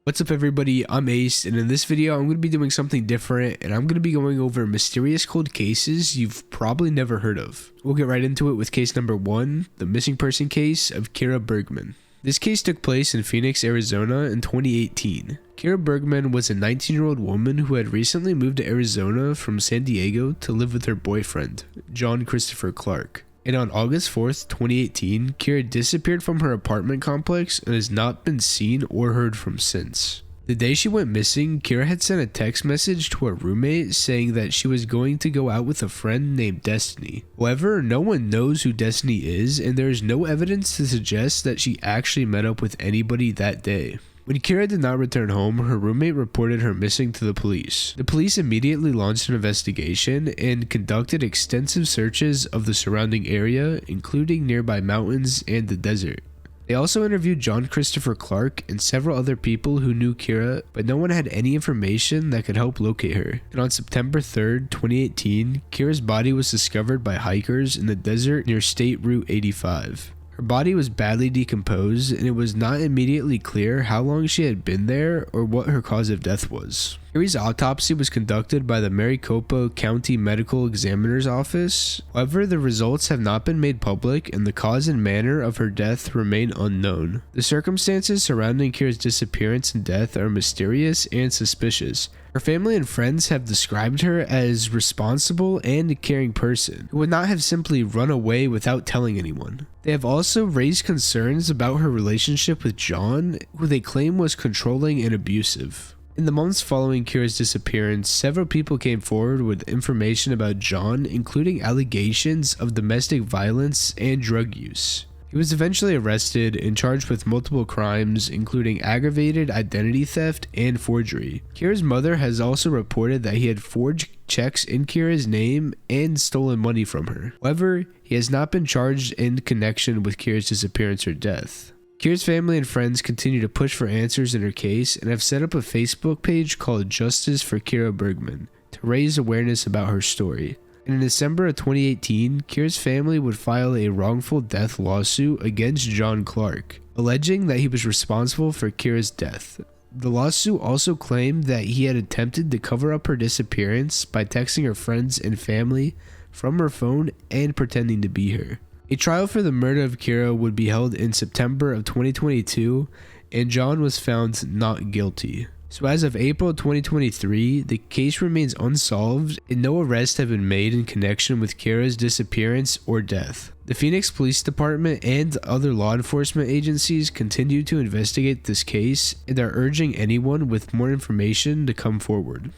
What's up everybody, I'm Ace, and in this video I'm going to be doing something different, and I'm going to be going over mysterious cold cases you've probably never heard of. We'll get right into it with case number 1, the missing person case of Kira Bergman. This case took place in Phoenix, Arizona in 2018. Kira Bergman was a 19-year-old woman who had recently moved to Arizona from San Diego to live with her boyfriend, John Christopher Clark. And on August 4th, 2018, Kira disappeared from her apartment complex and has not been seen or heard from since. The day she went missing, Kira had sent a text message to her roommate saying that she was going to go out with a friend named Destiny. However, no one knows who Destiny is, and there is no evidence to suggest that she actually met up with anybody that day. When Kira did not return home, her roommate reported her missing to the police. The police immediately launched an investigation and conducted extensive searches of the surrounding area, including nearby mountains and the desert. They also interviewed John Christopher Clark and several other people who knew Kira, but no one had any information that could help locate her. And on September 3rd, 2018, Kira's body was discovered by hikers in the desert near State Route 85. Her body was badly decomposed, and it was not immediately clear how long she had been there or what her cause of death was. Kira's autopsy was conducted by the Maricopa County Medical Examiner's Office. However, the results have not been made public, and the cause and manner of her death remain unknown. The circumstances surrounding Kira's disappearance and death are mysterious and suspicious. Her family and friends have described her as responsible and a caring person who would not have simply run away without telling anyone. They have also raised concerns about her relationship with John, who they claim was controlling and abusive. In the months following Kira's disappearance, several people came forward with information about John, including allegations of domestic violence and drug use. He was eventually arrested and charged with multiple crimes, including aggravated identity theft and forgery. Kira's mother has also reported that he had forged checks in Kira's name and stolen money from her. However, he has not been charged in connection with Kira's disappearance or death. Kira's family and friends continue to push for answers in her case and have set up a Facebook page called Justice for Kira Bergman to raise awareness about her story. And in December of 2018, Kira's family would file a wrongful death lawsuit against John Clark, alleging that he was responsible for Kira's death. The lawsuit also claimed that he had attempted to cover up her disappearance by texting her friends and family from her phone and pretending to be her. A trial for the murder of Kira would be held in September of 2022, and John was found not guilty. So as of April 2023, the case remains unsolved and no arrests have been made in connection with Kira's disappearance or death. The Phoenix Police Department and other law enforcement agencies continue to investigate this case and are urging anyone with more information to come forward.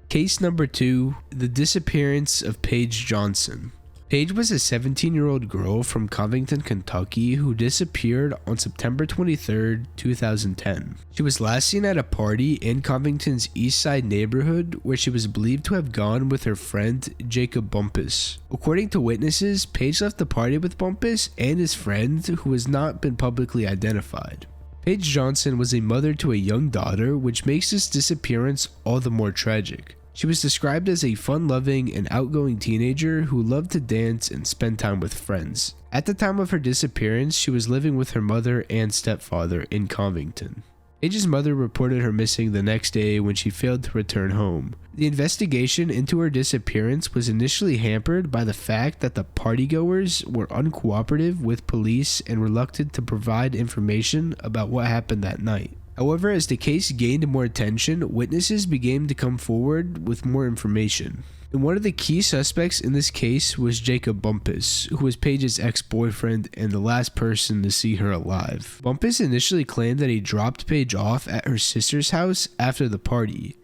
Case number 2, the disappearance of Paige Johnson. Paige was a 17-year-old girl from Covington, Kentucky who disappeared on September 23, 2010. She was last seen at a party in Covington's East Side neighborhood where she was believed to have gone with her friend Jacob Bumpus. According to witnesses, Paige left the party with Bumpus and his friend, who has not been publicly identified. Paige Johnson was a mother to a young daughter, which makes this disappearance all the more tragic. She was described as a fun-loving and outgoing teenager who loved to dance and spend time with friends. At the time of her disappearance, she was living with her mother and stepfather in Covington. Paige's mother reported her missing the next day when she failed to return home. The investigation into her disappearance was initially hampered by the fact that the partygoers were uncooperative with police and reluctant to provide information about what happened that night. However, as the case gained more attention, witnesses began to come forward with more information. And one of the key suspects in this case was Jacob Bumpus, who was Paige's ex-boyfriend and the last person to see her alive. Bumpus initially claimed that he dropped Paige off at her sister's house after the party,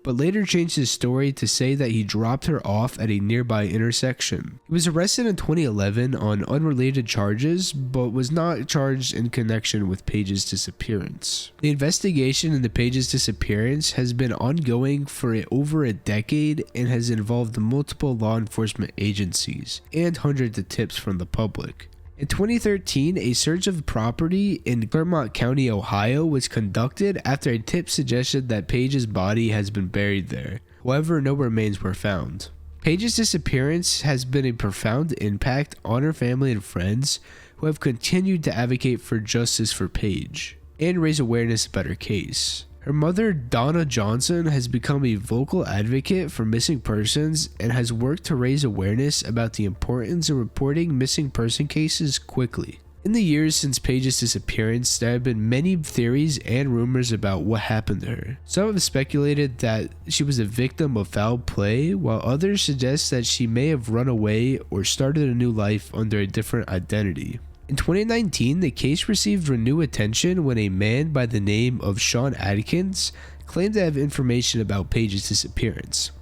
but later changed his story to say that he dropped her off at a nearby intersection. He was arrested in 2011 on unrelated charges, but was not charged in connection with Paige's disappearance. The investigation into Paige's disappearance has been ongoing for over a decade and has involved multiple law enforcement agencies and hundreds of tips from the public. In 2013, a search of property in Clermont County, Ohio was conducted after a tip suggested that Paige's body has been buried there. However, no remains were found. Paige's disappearance has been a profound impact on her family and friends who have continued to advocate for justice for Paige and raise awareness about her case. Her mother, Donna Johnson, has become a vocal advocate for missing persons and has worked to raise awareness about the importance of reporting missing person cases quickly. In the years since Paige's disappearance, there have been many theories and rumors about what happened to her. Some have speculated that she was a victim of foul play, while others suggest that she may have run away or started a new life under a different identity. In 2019, the case received renewed attention when a man by the name of Sean Adkins claimed to have information about Paige's disappearance.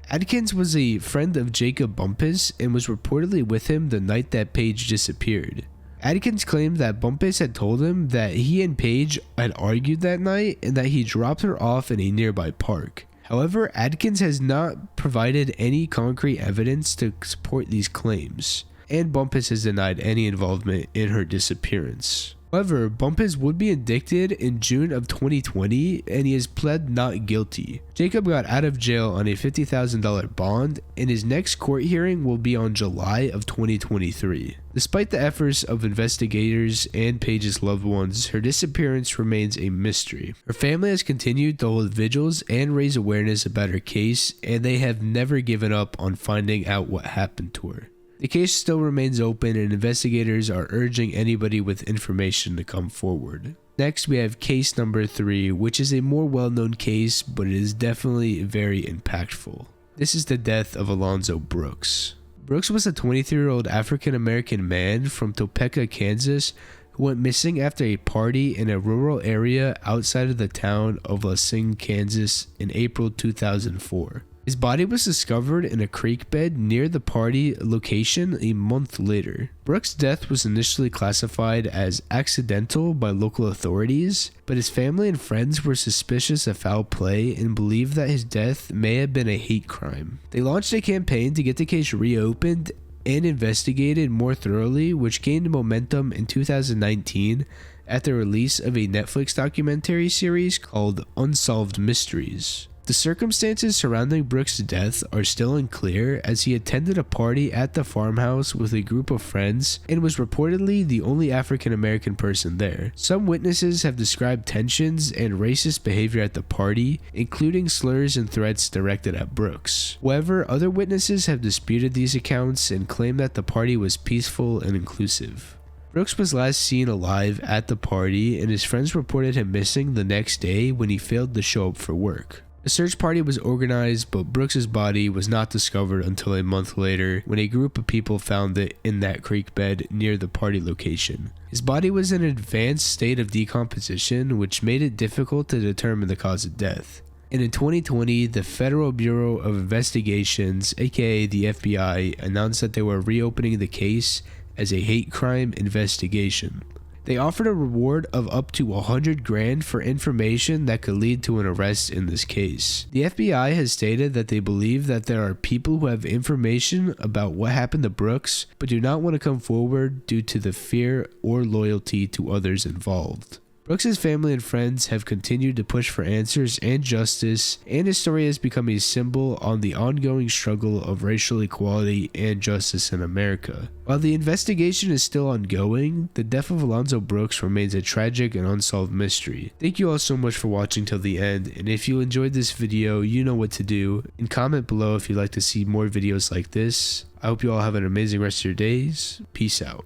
Adkins was a friend of Jacob Bumpus and was reportedly with him the night that Paige disappeared. Adkins claimed that Bumpus had told him that he and Paige had argued that night and that he dropped her off in a nearby park. However, Adkins has not provided any concrete evidence to support these claims, and Bumpus has denied any involvement in her disappearance. However, Bumpus would be indicted in June of 2020 and he has pled not guilty. Jacob got out of jail on a $50,000 bond and his next court hearing will be on July of 2023. Despite the efforts of investigators and Paige's loved ones, her disappearance remains a mystery. Her family has continued to hold vigils and raise awareness about her case, and they have never given up on finding out what happened to her. The case still remains open and investigators are urging anybody with information to come forward. Next, we have case number 3, which is a more well-known case, but it is definitely very impactful. This is the death of Alonzo Brooks. Brooks was a 23-year-old African-American man from Topeka, Kansas, who went missing after a party in a rural area outside of the town of Lansing, Kansas in April 2004. His body was discovered in a creek bed near the party location a month later. Brooks' death was initially classified as accidental by local authorities, but his family and friends were suspicious of foul play and believed that his death may have been a hate crime. They launched a campaign to get the case reopened and investigated more thoroughly, which gained momentum in 2019 at the release of a Netflix documentary series called Unsolved Mysteries. The circumstances surrounding Brooks' death are still unclear, as he attended a party at the farmhouse with a group of friends and was reportedly the only African American person there. Some witnesses have described tensions and racist behavior at the party, including slurs and threats directed at Brooks. However, other witnesses have disputed these accounts and claim that the party was peaceful and inclusive. Brooks was last seen alive at the party, and his friends reported him missing the next day when he failed to show up for work. A search party was organized, but Brooks' body was not discovered until a month later when a group of people found it in that creek bed near the party location. His body was in an advanced state of decomposition, which made it difficult to determine the cause of death. And in 2020, the Federal Bureau of Investigations, aka the FBI, announced that they were reopening the case as a hate crime investigation. They offered a reward of up to $100,000 for information that could lead to an arrest in this case. The FBI has stated that they believe that there are people who have information about what happened to Brooks, but do not want to come forward due to the fear or loyalty to others involved. Brooks' family and friends have continued to push for answers and justice, and his story has become a symbol on the ongoing struggle of racial equality and justice in America. While the investigation is still ongoing, the death of Alonzo Brooks remains a tragic and unsolved mystery. Thank you all so much for watching till the end, and if you enjoyed this video, you know what to do, and comment below if you'd like to see more videos like this. I hope you all have an amazing rest of your days. Peace out.